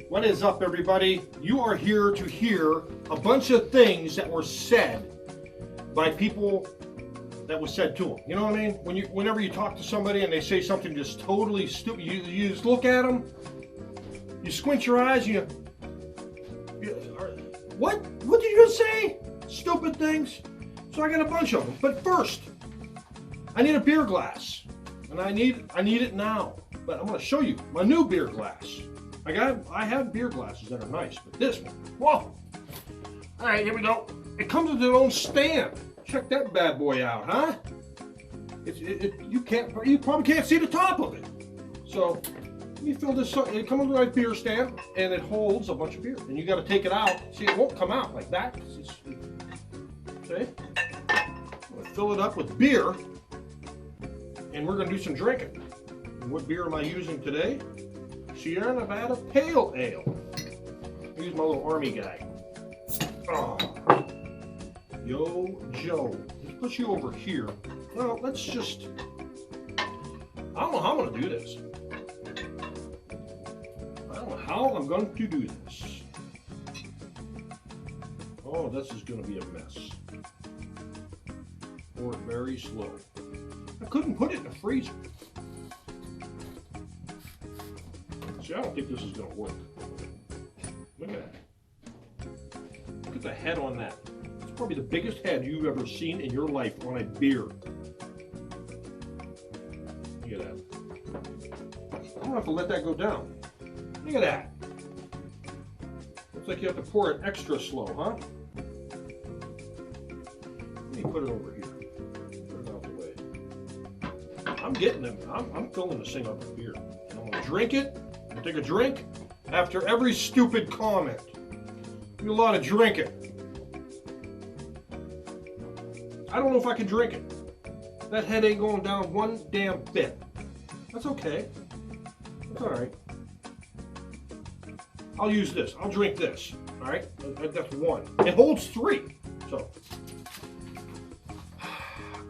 What is up, everybody? You are here to hear a bunch of things that were said by people that was said to them. You know what I mean? Whenever you talk to somebody and they say something just totally stupid, you just look at them, you squint your eyes, what did you just say? Stupid things. So I got a bunch of them. But first, I need a beer glass, and I need it now. But I'm going to show you my new beer glass. I have beer glasses that are nice, but this one, whoa! All right, here we go. It comes with its own stand. Check that bad boy out, huh? You probably can't see the top of it. So let me fill this up. It comes with a beer stand, and it holds a bunch of beer. And you got to take it out. See, it won't come out like that. See? I'm gonna fill it up with beer, and we're gonna do some drinking. And what beer am I using today? Sierra Nevada Pale Ale. I use my little army guy. Oh. Yo, Joe. Let's put you over here. Well, let's just... I don't know how I'm going to do this. I don't know how I'm going to do this. Oh, this is going to be a mess. Pour it very slow. I couldn't put it in the freezer. See, I don't think this is going to work. Look at that. Look at the head on that. It's probably the biggest head you've ever seen in your life on a beer. Look at that. I don't have to let that go down. Look at that. Looks like you have to pour it extra slow, huh? Let me put it over here. Put it out the way. I'm getting them. I'm filling this thing up with beer. And I'm going to drink it. I'll take a drink after every stupid comment. Do a lot of drinking. I don't know if I can drink it. That head ain't going down one damn bit. That's okay. That's all right. I'll use this. I'll drink this. All right? That's one. It holds 3. So,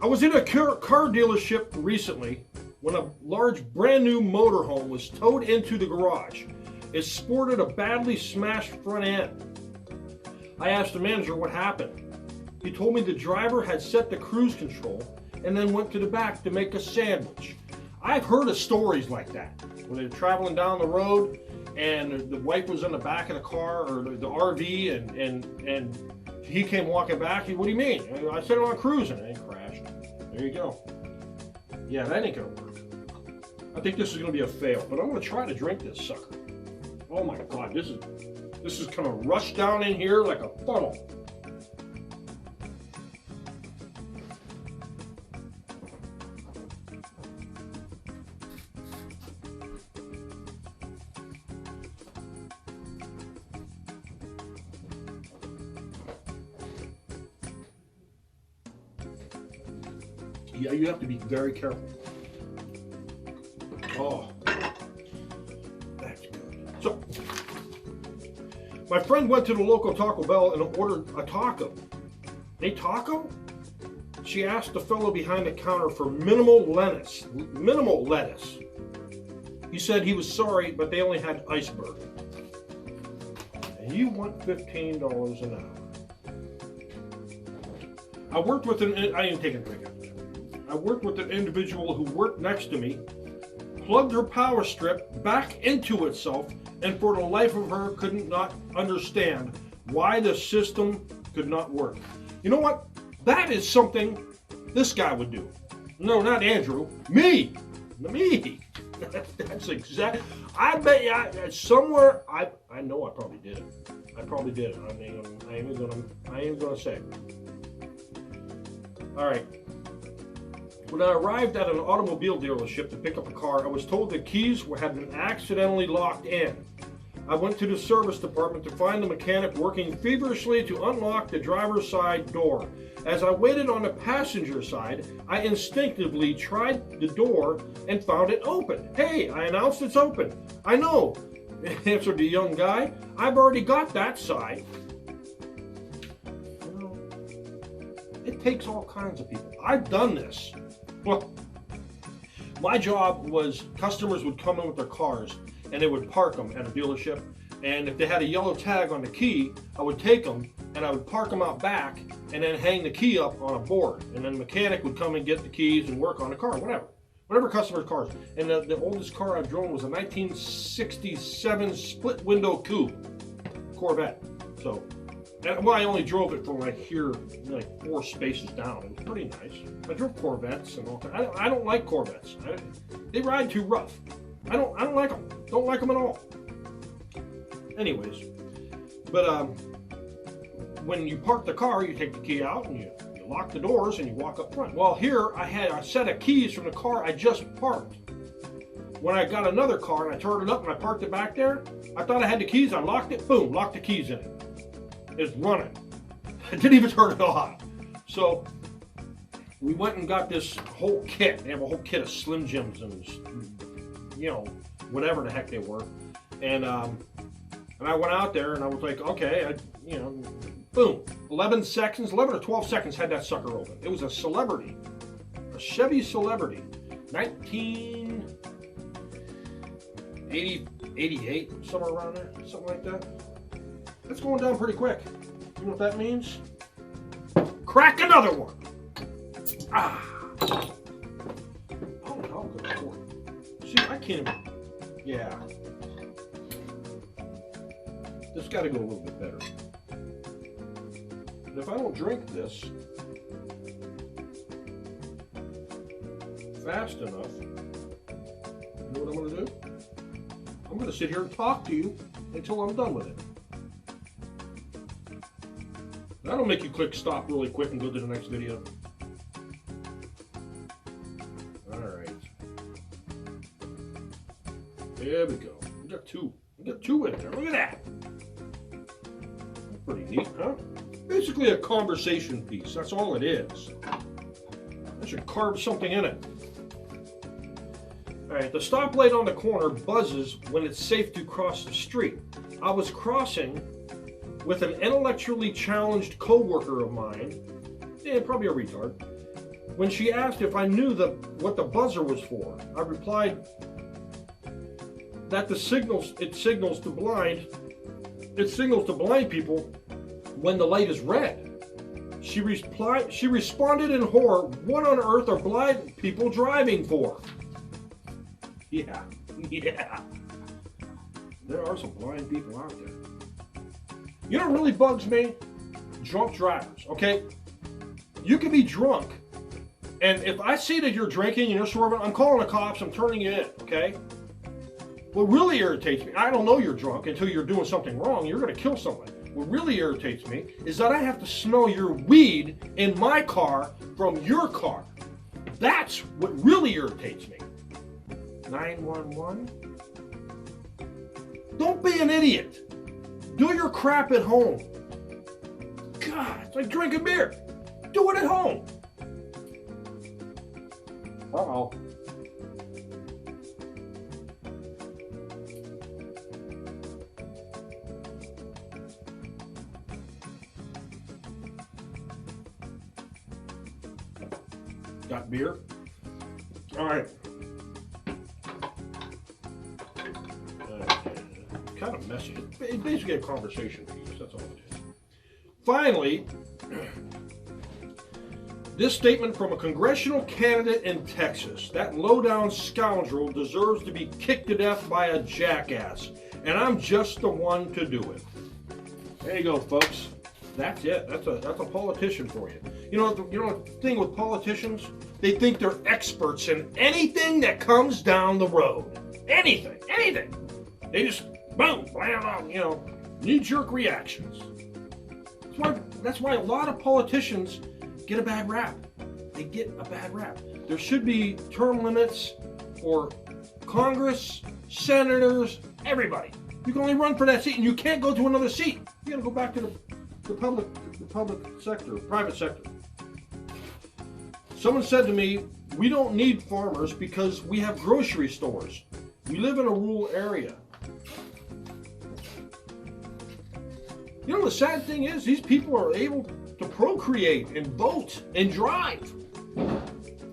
I was in a car dealership recently when a large brand new motorhome was towed into the garage. It sported a badly smashed front end. I asked the manager what happened. He told me the driver had set the cruise control and then went to the back to make a sandwich. I've heard of stories like that, when they're traveling down the road and the wife was in the back of the car or the RV and he came walking back. What do you mean? I set it on cruising and it crashed. There you go. Yeah, that ain't gonna work. I think this is gonna be a fail, but I'm gonna try to drink this sucker. Oh my God, this is gonna rush down in here like a funnel. Yeah, you have to be very careful. Oh, that's good. So, my friend went to the local Taco Bell and ordered a taco. A taco? She asked the fellow behind the counter for minimal lettuce. Minimal lettuce. He said he was sorry, but they only had iceberg. And you want $15 an hour. I didn't take a drink of it. I worked with an individual who worked next to me, plugged her power strip back into itself, and for the life of her could not understand why the system could not work. You know what? That is something this guy would do. No, not Andrew. Me. That's exact. I bet you somewhere. I know I probably did it. I probably did it. I ain't gonna say. All right. When I arrived at an automobile dealership to pick up a car, I was told the keys had been accidentally locked in. I went to the service department to find the mechanic working feverishly to unlock the driver's side door. As I waited on the passenger side, I instinctively tried the door and found it open. Hey, I announced it's open. I know, answered the young guy. I've already got that side. Well, it takes all kinds of people. I've done this. Well, my job was customers would come in with their cars and they would park them at a dealership And if they had a yellow tag on the key, I would take them and I would park them out back and then hang the key up on a board. And then the mechanic would come and get the keys and work on the car, whatever customer's cars. And the oldest car I've driven was a 1967 split window coupe Corvette. So, well, I only drove it from like here, like 4 spaces down. It was pretty nice. I drove Corvettes and all that. I don't like Corvettes. They ride too rough. I don't like them. Don't like them at all. Anyways, but when you park the car, you take the key out and you lock the doors and you walk up front. Well, here I had a set of keys from the car I just parked. When I got another car and I turned it up and I parked it back there, I thought I had the keys. I locked it. Boom, locked the keys in it. It's running. I didn't even turn it off. So we went and got this whole kit. They have a whole kit of Slim Jims and, you know, whatever the heck they were. And I went out there and I was like, okay, boom, 11 or 12 seconds had that sucker open. It was a Celebrity, a Chevy Celebrity, 1988, somewhere around there, something like that. That's going down pretty quick. You know what that means? Crack another one. Ah. Oh, how good afford. See, I can't even. Yeah. This got to go a little bit better. And if I don't drink this fast enough, you know what I'm going to do? I'm going to sit here and talk to you until I'm done with it. That'll make you click stop really quick and go to the next video. All right. There we go. We got two. We got 2 in there. Look at that. Pretty neat, huh? Basically a conversation piece. That's all it is. I should carve something in it. All right, the stoplight on the corner buzzes when it's safe to cross the street. I was crossing with an intellectually challenged coworker of mine, probably a retard, when she asked if I knew what the buzzer was for. I replied that it signals to blind people when the light is red. She responded in horror, what on earth are blind people driving for? Yeah. There are some blind people out there. You know what really bugs me? Drunk drivers, okay? You can be drunk, and if I see that you're drinking and you're swerving, I'm calling the cops, I'm turning you in, okay? What really irritates me, I don't know you're drunk until you're doing something wrong, you're gonna kill somebody. What really irritates me is that I have to smell your weed in my car from your car. That's what really irritates me. 911? Don't be an idiot. Do your crap at home. God, it's like drinking beer. Do it at home. Uh-oh. Got beer? All right. Kind of messy. It's basically a conversation piece. That's all it is. Finally, this statement from a congressional candidate in Texas. That low-down scoundrel deserves to be kicked to death by a jackass, and I'm just the one to do it. There you go, folks. That's it. That's a politician for you. You know the thing with politicians? They think they're experts in anything that comes down the road. Anything. They just boom, blam, knee-jerk reactions. That's why a lot of politicians get a bad rap. They get a bad rap. There should be term limits for Congress, senators, everybody. You can only run for that seat, and you can't go to another seat. You got to go back to the public sector, private sector. Someone said to me, we don't need farmers because we have grocery stores. We live in a rural area. You know, the sad thing is these people are able to procreate and vote and drive.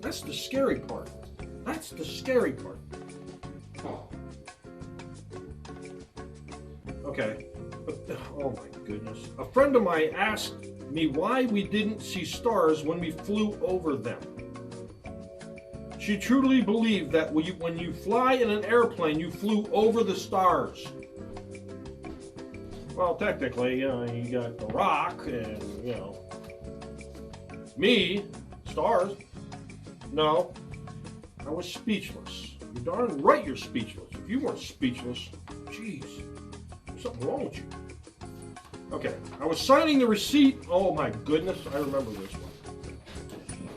That's the scary part. Okay. Oh my goodness. A friend of mine asked me why we didn't see stars when we flew over them. She truly believed that when you fly in an airplane, you flew over the stars. Well, technically, you got The Rock and, me, stars. No, I was speechless. You're darn right you're speechless. If you weren't speechless, jeez, there's something wrong with you. Okay, I was signing the receipt. Oh my goodness, I remember this one.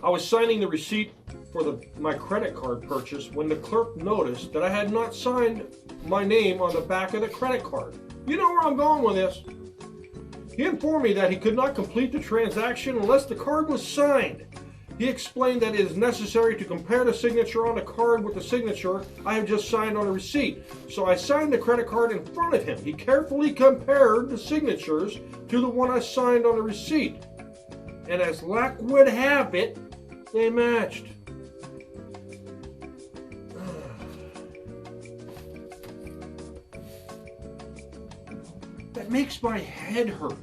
I was signing the receipt for my credit card purchase when the clerk noticed that I had not signed my name on the back of the credit card. You know where I'm going with this. He informed me that he could not complete the transaction unless the card was signed. He explained that it is necessary to compare the signature on the card with the signature I have just signed on the receipt. So I signed the credit card in front of him. He carefully compared the signatures to the one I signed on the receipt. And as luck would have it, they matched. That makes my head hurt.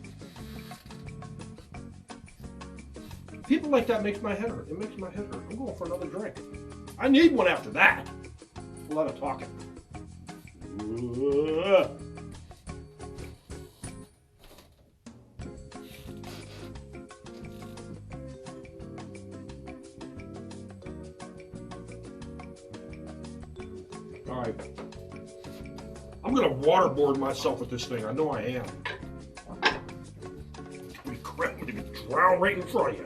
People like that makes my head hurt. It makes my head hurt. I'm going for another drink. I need one after that. A lot of talking. All right. I'm going to waterboard myself with this thing. I know I am. Holy crap, I'm going to drown right in front of you.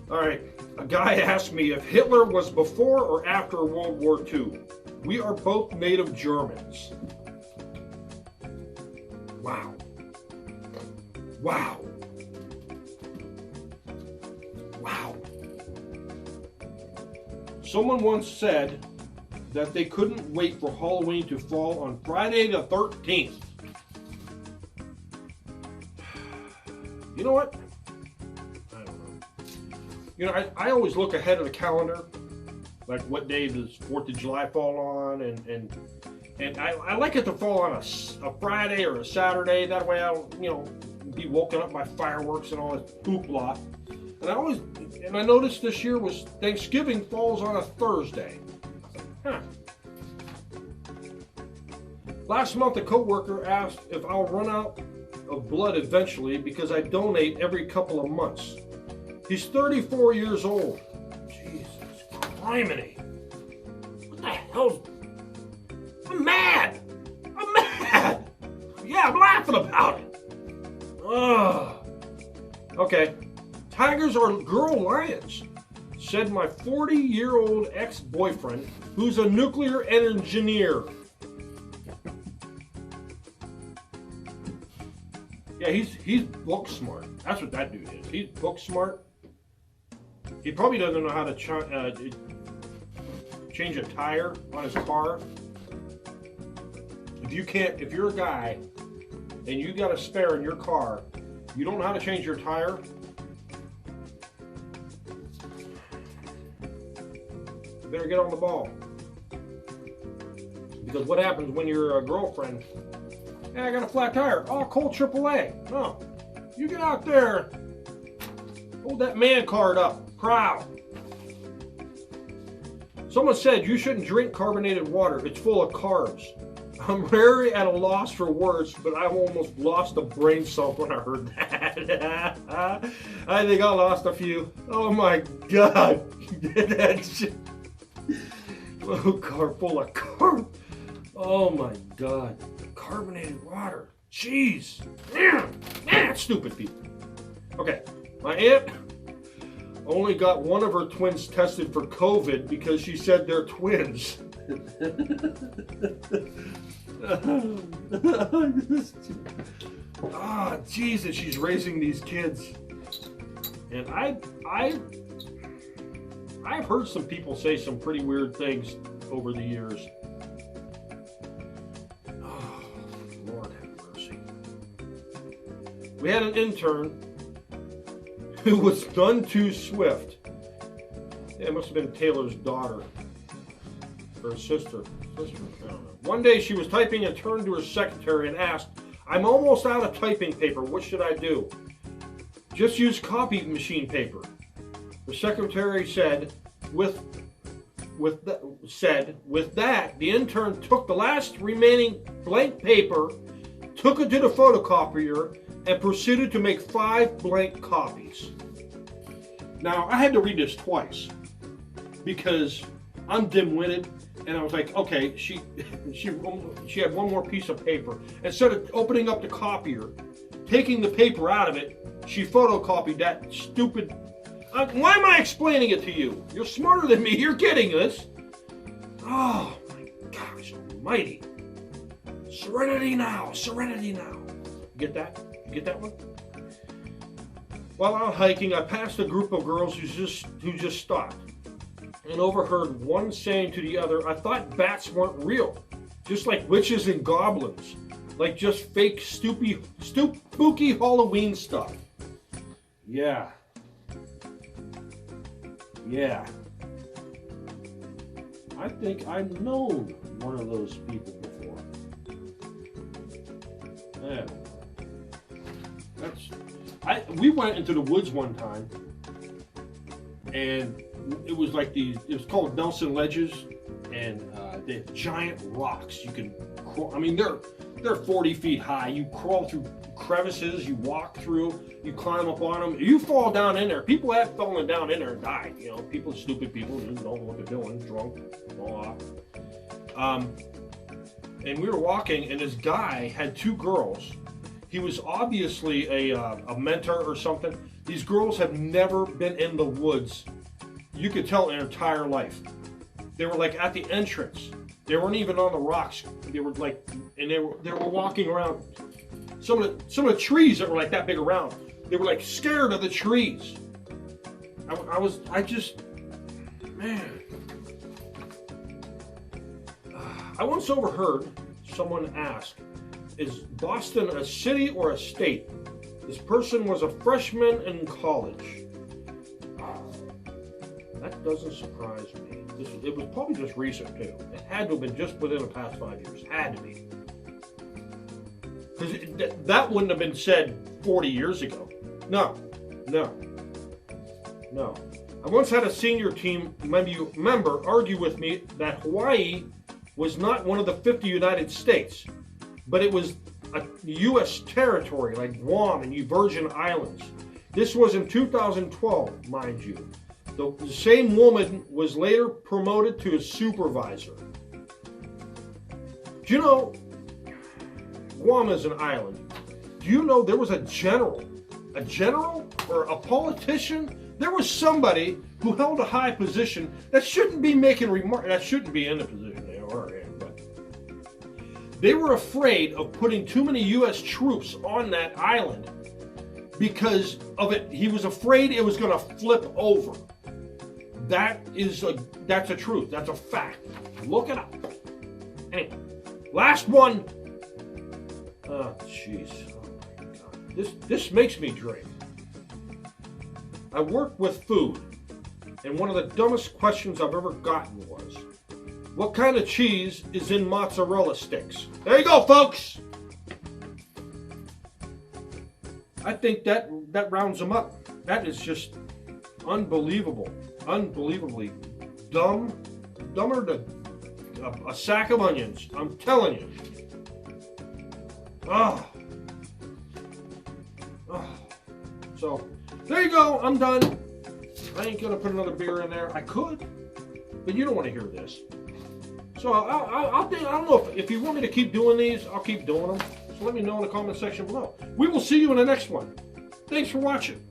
All right. A guy asked me if Hitler was before or after World War II. We are both native Germans. Wow. Wow. Wow. Someone once said that they couldn't wait for Halloween to fall on Friday the 13th. You know what? I don't know. I always look ahead of the calendar, like what day does 4th of July fall on, and I like it to fall on a Friday or a Saturday. That way I'll, be woken up by fireworks and all this hoopla. And I noticed this year was Thanksgiving falls on a Thursday. Huh. Last month, a coworker asked if I'll run out of blood eventually because I donate every couple of months. He's 34 years old. Jesus criminy. What the hell? I'm mad. I'm mad. Yeah, I'm laughing about it. Ugh. Okay. Tigers are girl lions, said my 40-year-old ex-boyfriend, who's a nuclear engineer. Yeah, he's book smart. That's what that dude is. He's book smart. He probably doesn't know how to change a tire on his car. If you're a guy and you got a spare in your car, you don't know how to change your tire, you better get on the ball. Because what happens when your girlfriend, hey, I got a flat tire. Oh, call AAA. No, you get out there, hold that man card up, proud. Someone said you shouldn't drink carbonated water. It's full of carbs. I'm very at a loss for words, but I almost lost a brain cell when I heard that. I think I lost a few. Oh my God. That shit. Low carb, full of carb. Oh my God. Carbonated water. Jeez. Man, stupid people. Okay. My aunt only got one of her twins tested for COVID because she said they're twins. Jesus, she's raising these kids. And I've heard some people say some pretty weird things over the years. Oh, Lord have mercy. We had an intern who was none too swift. Yeah, it must have been Taylor's daughter. Or sister. I don't know. One day she was typing and turned to her secretary and asked, "I'm almost out of typing paper. What should I do?" "Just use copy machine paper." The secretary said, with that, the intern took the last remaining blank paper, took it to the photocopier, and proceeded to make 5 blank copies. Now, I had to read this twice because I'm dim-witted, and I was like, okay, she had one more piece of paper. Instead of opening up the copier, taking the paper out of it, she photocopied that stupid. Why am I explaining it to you? You're smarter than me. You're getting this. Oh my gosh almighty. Serenity now. Serenity now. Get that? You get that one? While out hiking, I passed a group of girls who just stopped and overheard one saying to the other, "I thought bats weren't real, just like witches and goblins, like just fake spooky Halloween stuff." Yeah. I think I've known one of those people before. Yeah. We went into the woods one time, and it was like it was called Nelson Ledges, and they have giant rocks. You can crawl. I mean, they're 40 feet high. You crawl through crevices, you walk through, you climb up on them. You fall down in there. People have fallen down in there and died. You know, stupid people who don't know what they're doing, drunk, fall off. And we were walking, and this guy had 2 girls. He was obviously a mentor or something. These girls have never been in the woods. You could tell in their entire life. They were like at the entrance. They weren't even on the rocks. They were like, and they were walking around some of the trees that were like that big around. They were like scared of the trees. I once overheard someone ask, "Is Boston a city or a state?" This person was a freshman in college. That doesn't surprise me. It was probably just recent too. It had to have been just within the past 5 years. Had to be. Because that wouldn't have been said 40 years ago. No. I once had a senior team member argue with me that Hawaii was not one of the 50 United States, but it was a U.S. territory like Guam and Virgin Islands. This was in 2012, mind you. The same woman was later promoted to a supervisor. Do you know, Guam is an island. Do you know there was a general or a politician? There was somebody who held a high position that shouldn't be making remarks, that shouldn't be in the position they are in, but they were afraid of putting too many U.S. troops on that island because of it. He was afraid it was going to flip over. That's a truth. That's a fact. Look it up. Anyway, last one. Oh, jeez. Oh my God. This makes me drink. I work with food, and one of the dumbest questions I've ever gotten was, "What kind of cheese is in mozzarella sticks?" There you go, folks. I think that rounds them up. That is just unbelievable. Unbelievably dumber than a sack of onions. I'm telling you. So there you go. I'm done. I ain't gonna put another beer in there. I could, but you don't want to hear this. So I don't know if you want me to keep doing these. I'll keep doing them. So let me know in the comment section below. We will see you in the next one. Thanks for watching.